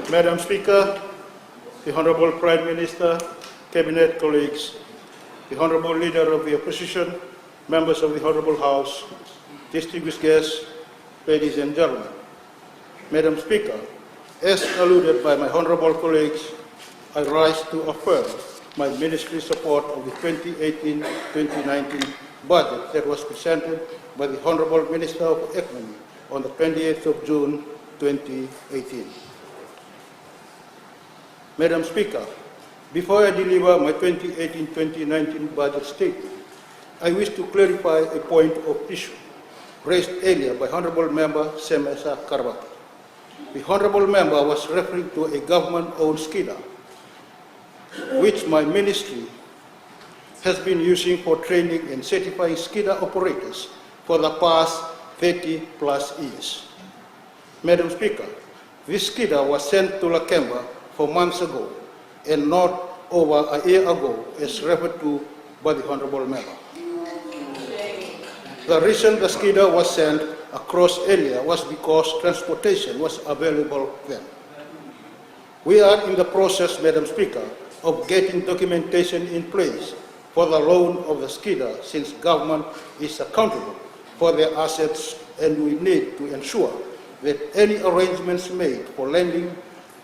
Madam Speaker, the Honorable Prime Minister, Cabinet colleagues, the Honorable Leader of the Opposition, members of the Honorable House, distinguished guests, ladies and gentlemen. Madam Speaker, as alluded by my honorable colleagues, I rise to affirm my ministry's support of the 2018-2019 budget that was presented by the Honorable Minister of Economy on the 28th of June 2018. Madam Speaker, before I deliver my 2018-2019 budget statement, I wish to clarify a point of issue raised earlier by Honorable Member Sem Esa Karbati. The Honorable Member was referring to a government-owned SCIDA, which my ministry has been using for training and certifying SCIDA operators for the past 30+ years. Madam Speaker, this SCIDA was sent to Lakemba 4 months ago and not over a year ago, as referred to by the Honorable Member. The reason the SCIDA was sent across earlier was because transportation was available then. We are in the process, Madam Speaker, of getting documentation in place for the loan of the SCIDA, since government is accountable for their assets, and we need to ensure that any arrangements made for lending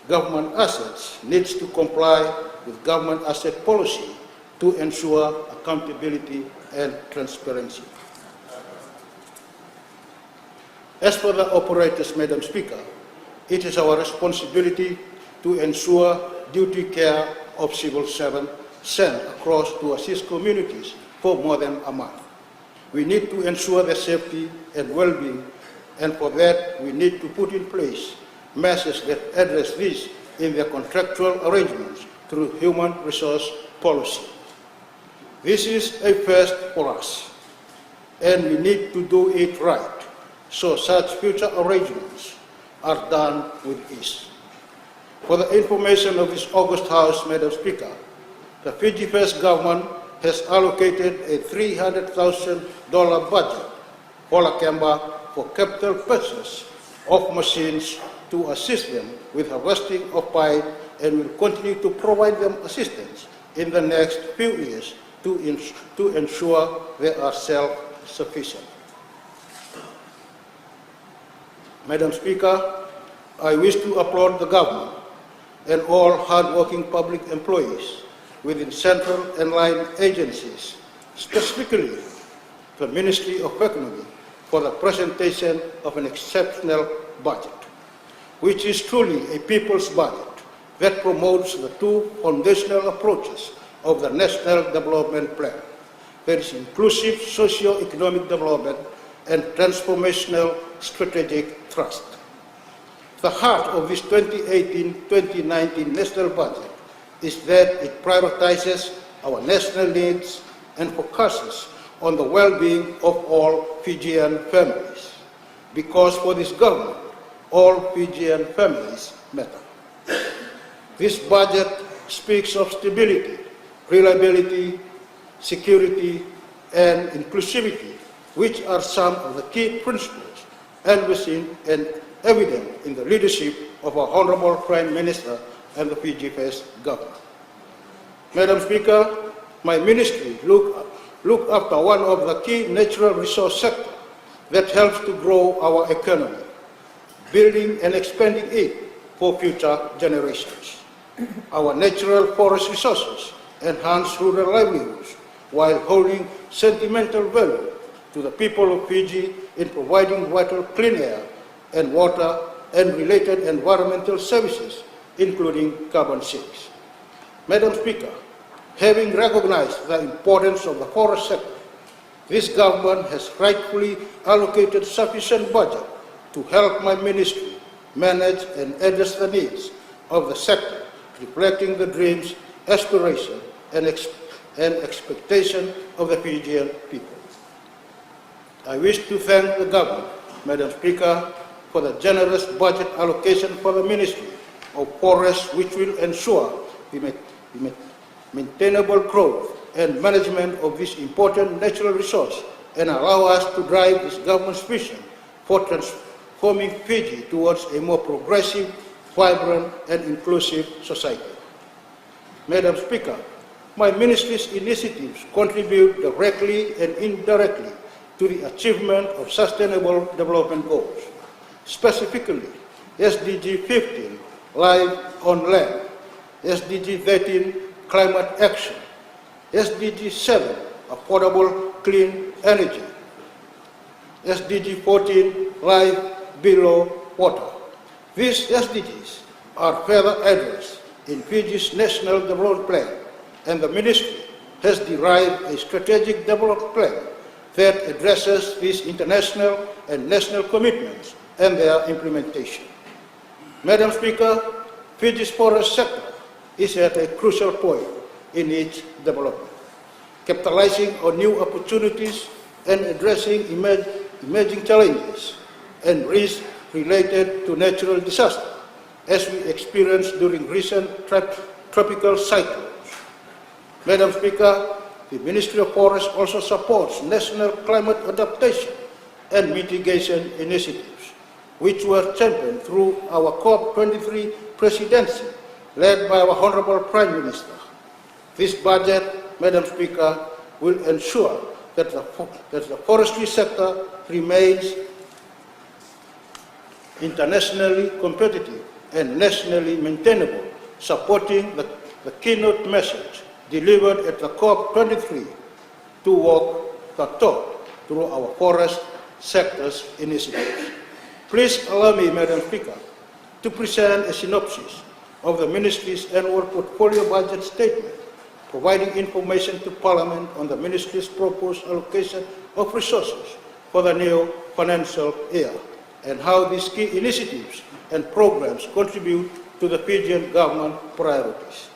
government assets needs to comply with government asset policy to ensure accountability and transparency. As for the operators, Madam Speaker, it is our responsibility to ensure duty care of civil servants sent across to assist communities for more than a month. We need to ensure their safety and well-being, and for that we need to put in place measures that address this in their contractual arrangements through human resource policy. This is a first for us, and we need to do it right, so such future arrangements are done with ease. For the information of this August House, Madam Speaker, the Fiji First government has allocated a $300,000 budget for Lakemba for capital purchase of machines to assist them with harvesting of pine, and will continue to provide them assistance in the next few years to ensure they are self-sufficient. Madam Speaker, I wish to applaud the government and all hard-working public employees within central and line agencies, specifically the Ministry of Economy, for the presentation of an exceptional budget, which is truly a people's budget that promotes the two foundational approaches of the National Development Plan. That is inclusive socio-economic development and transformational strategic trust. The heart of this 2018-2019 national budget is that it prioritizes our national needs and focuses on the well-being of all Fijian families, because for this government, all Fijian families matter. This budget speaks of stability, reliability, security, and inclusivity, which are some of the key principles envisioned and evident in the leadership of our Honorable Prime Minister and the Fiji First government. Madam Speaker, my ministry look after one of the key natural resource sectors that helps to grow our economy, building and expanding it for future generations. Our natural forest resources enhance rural livelihoods while holding sentimental value to the people of Fiji in providing vital clean air and water and related environmental services, including carbon sinks. Madam Speaker, having recognized the importance of the forest sector, this government has rightfully allocated sufficient budget to help my ministry manage and address the needs of the sector, reflecting the dreams, aspirations, and expectation of the Fijian people. I wish to thank the government, Madam Speaker, for the generous budget allocation for the Ministry of Forests, which will ensure the maintainable growth and management of this important natural resource and allow us to drive this government's vision for transforming Fiji towards a more progressive, vibrant and inclusive society. Madam Speaker, my ministry's initiatives contribute directly and indirectly to the achievement of Sustainable Development Goals, specifically SDG 15, Life on Land, SDG 13, Climate Action, SDG 7, Affordable Clean Energy, SDG 14, Life Below Water. These SDGs are further addressed in Fiji's National Development Plan, and the Ministry has derived a strategic development plan that addresses these international and national commitments and their implementation. Madam Speaker, Fiji's forest sector is at a crucial point in its development, capitalizing on new opportunities and addressing emerging challenges and risks related to natural disaster, as we experienced during recent tropical cyclones. Madam Speaker, the Ministry of Forests also supports national climate adaptation and mitigation initiatives, which were championed through our COP23 presidency, led by our Honorable Prime Minister. This budget, Madam Speaker, will ensure that the forestry sector remains internationally competitive and nationally maintainable, supporting the keynote message delivered at the COP23 to walk the talk through our forest sector's initiatives. Please allow me, Madam Speaker, to present a synopsis of the Ministry's annual portfolio budget statement, providing information to Parliament on the Ministry's proposed allocation of resources for the new financial year, and how these key initiatives and programs contribute to the Fijian government priorities.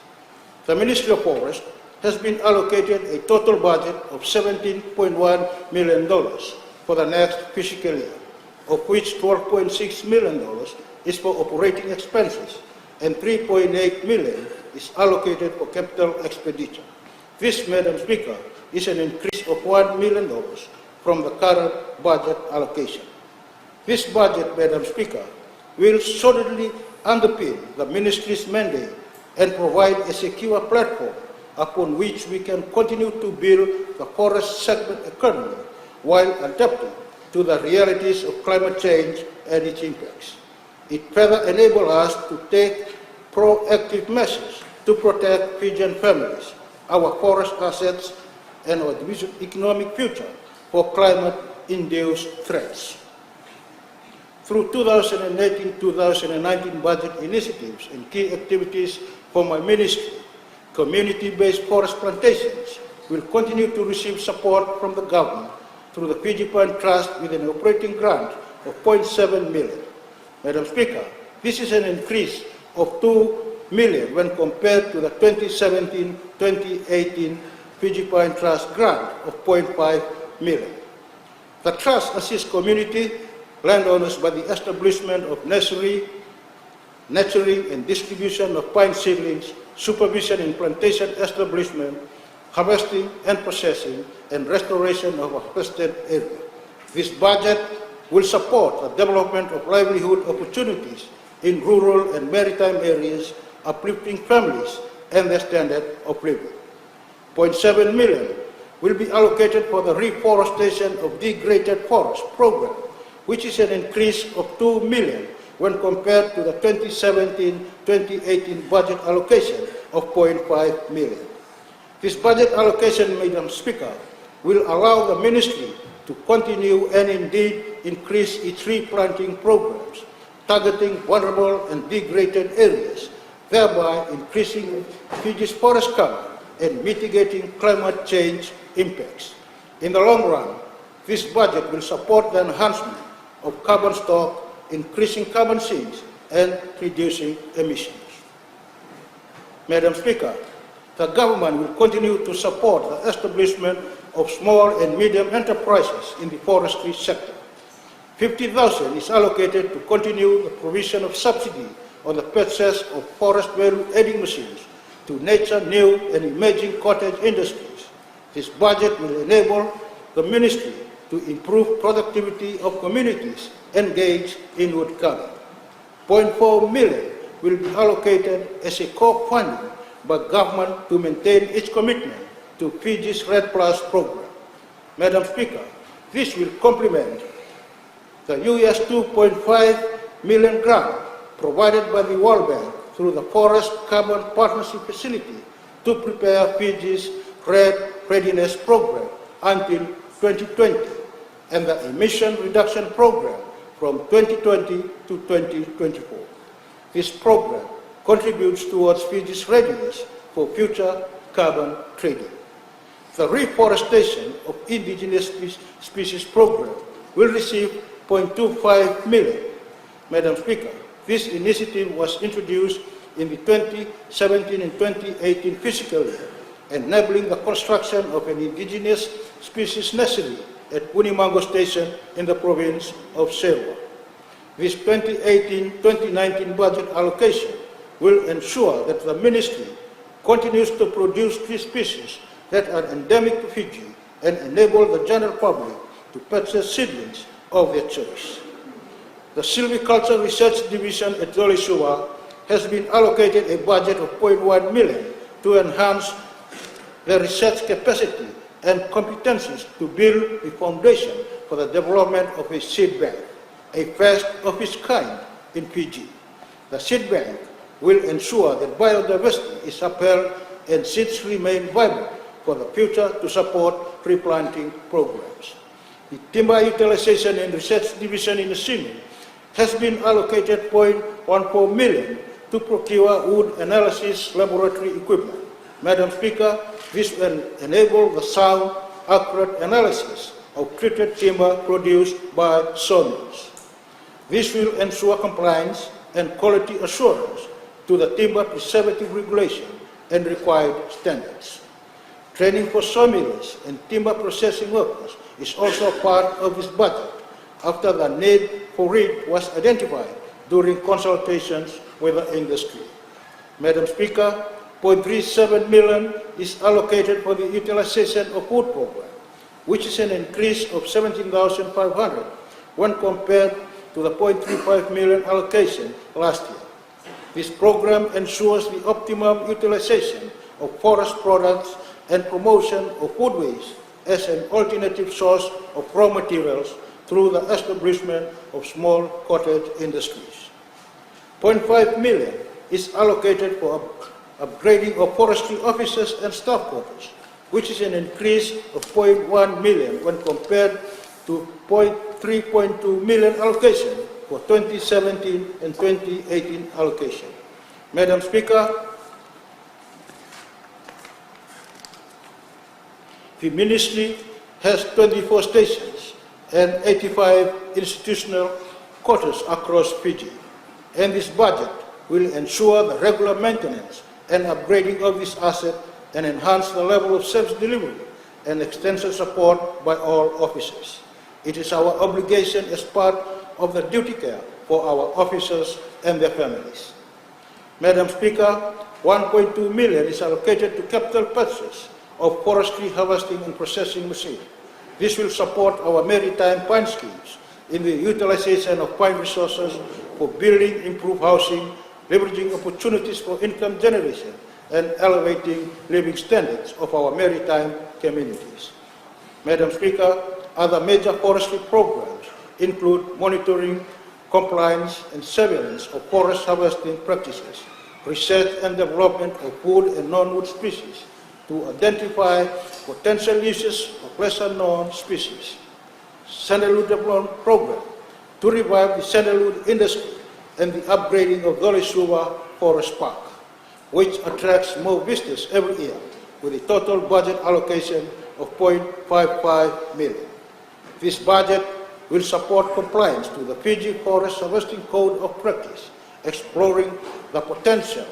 The Ministry of Forests has been allocated a total budget of $17.1 million for the next fiscal year, of which $12.6 million is for operating expenses and $3.8 million is allocated for capital expenditure. This, Madam Speaker, is an increase of $1 million from the current budget allocation. This budget, Madam Speaker, will solidly underpin the Ministry's mandate and provide a secure platform upon which we can continue to build the forest segment economy while adapting to the realities of climate change and its impacts. It further enables us to take proactive measures to protect Fijian families, our forest assets, and our economic future for climate-induced threats. Through 2018-2019 budget initiatives and key activities for my ministry, community-based forest plantations will continue to receive support from the government through the Fiji Pine Trust with an operating grant of $0.7 million. Madam Speaker, this is an increase of $2 million when compared to the 2017-2018 Fiji Pine Trust grant of $0.5 million. The Trust assists community landowners by the establishment of nurturing and distribution of pine seedlings, supervision in plantation establishment, harvesting and processing, and restoration of harvested area. This budget will support the development of livelihood opportunities in rural and maritime areas, uplifting families and their standard of living. $0.7 million will be allocated for the reforestation of degraded forest program, which is an increase of $2 million when compared to the 2017-2018 budget allocation of $0.5 million. This budget allocation, Madam Speaker, will allow the Ministry to continue and indeed increase its tree planting programs, targeting vulnerable and degraded areas, thereby increasing Fiji's forest cover and mitigating climate change impacts. In the long run, this budget will support the enhancement of carbon stock, increasing carbon sinks, and reducing emissions. Madam Speaker, the government will continue to support the establishment of small and medium enterprises in the forestry sector. $50,000 is allocated to continue the provision of subsidy on the purchase of forest value-adding machines to nurture new and emerging cottage industries. This budget will enable the Ministry to improve productivity of communities engaged in woodcarving. $0.4 million will be allocated as a core funding by government to maintain its commitment to Fiji's REDD+ program. Madam Speaker, this will complement the US $2.5 million grant provided by the World Bank through the Forest Carbon Partnership Facility to prepare Fiji's REDD Readiness Program until 2020 and the Emission Reduction Program from 2020 to 2024. This program contributes towards Fiji's readiness for future carbon trading. The Reforestation of Indigenous Species Program will receive $0.25 million. Madam Speaker, this initiative was introduced in the 2017 and 2018 fiscal year, enabling the construction of an indigenous species nursery at Unimango Station in the province of Serua. This 2018-2019 budget allocation will ensure that the ministry continues to produce tree species that are endemic to Fiji and enable the general public to purchase seedlings of their choice. The Silviculture Research Division at Zolisua has been allocated a budget of $0.1 million to enhance their research capacity and competencies to build the foundation for the development of a seed bank, a first of its kind in Fiji. The seed bank will ensure that biodiversity is upheld and seeds remain viable for the future to support tree planting programs. The Timber Utilization and Research Division in Simi has been allocated $0.14 million to procure wood analysis laboratory equipment. Madam Speaker, this will enable the sound, accurate analysis of treated timber produced by sawmills. This will ensure compliance and quality assurance to the timber preservative regulation and required standards. Training for sawmills and timber processing workers is also part of this budget after the need for it was identified during consultations with the industry. Madam Speaker, $0.37 million is allocated for the utilization of wood program, which is an increase of $17,500 when compared to the $0.35 million allocation last year. This program ensures the optimum utilization of forest products and promotion of wood waste as an alternative source of raw materials through the establishment of small cottage industries. $0.5 million is allocated for upgrading of forestry officers and staff quarters, which is an increase of $0.1 million when compared to $3.2 million allocation for 2017 and 2018 allocation. Madam Speaker, the ministry has 24 stations and 85 institutional quarters across Fiji, and this budget will ensure the regular maintenance and upgrading of this asset and enhance the level of service delivery and extensive support by all officers. It is our obligation as part of the duty care for our officers and their families. Madam Speaker, $1.2 million is allocated to capital purchase of forestry harvesting and processing machines. This will support our maritime pine schemes in the utilization of pine resources for building improved housing, leveraging opportunities for income generation, and elevating living standards of our maritime communities. Madam Speaker, other major forestry programs include monitoring, compliance, and surveillance of forest harvesting practices, research and development of wood and non-wood species to identify potential uses of lesser-known species, sandalwood development program to revive the sandalwood industry, and the upgrading of Zolisua Forest Park, which attracts more visitors every year with a total budget allocation of $0.55 million. This budget will support compliance to the Fiji Forest Harvesting Code of Practice, exploring the potential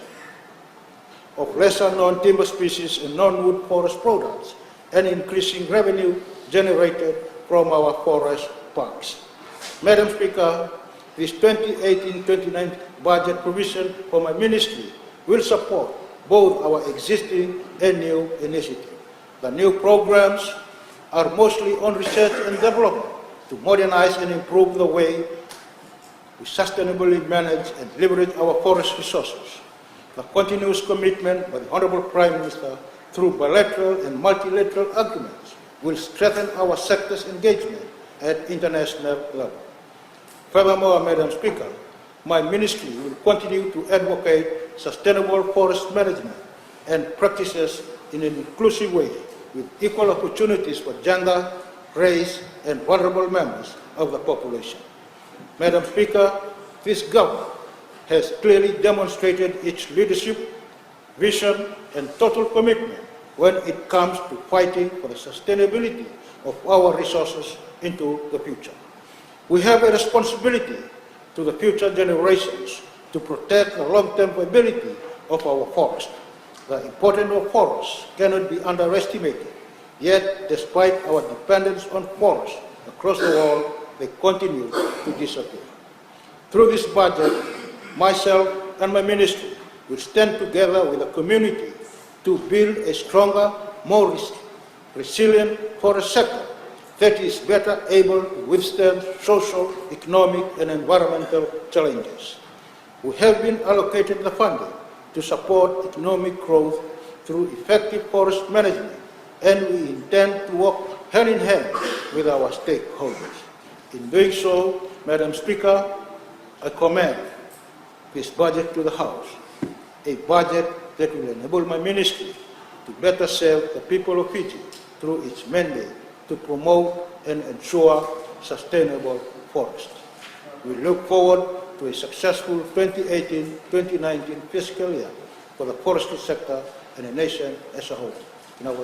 of lesser-known timber species and non-wood forest products, and increasing revenue generated from our forest parks. Madam Speaker, this 2018-2019 budget provision for my ministry will support both our existing and new initiatives. The new programs are mostly on research and development to modernize and improve the way we sustainably manage and leverage our forest resources. The continuous commitment by the Honorable Prime Minister through bilateral and multilateral agreements will strengthen our sector's engagement at international level. Furthermore, Madam Speaker, my ministry will continue to advocate sustainable forest management and practices in an inclusive way with equal opportunities for gender, race, and vulnerable members of the population. Madam Speaker, this government has clearly demonstrated its leadership, vision, and total commitment when it comes to fighting for the sustainability of our resources into the future. We have a responsibility to the future generations to protect the long-term viability of our forests. The importance of forests cannot be underestimated, yet despite our dependence on forests across the world, they continue to disappear. Through this budget, myself and my ministry will stand together with the community to build a stronger, more resilient forest sector that is better able to withstand social, economic, and environmental challenges. We have been allocated the funding to support economic growth through effective forest management, and we intend to work hand in hand with our stakeholders. In doing so, Madam Speaker, I commend this budget to the House, a budget that will enable my ministry to better serve the people of Fiji through its mandate to promote and ensure sustainable forests. We look forward to a successful 2018-2019 fiscal year for the forestry sector and the nation as a whole. In our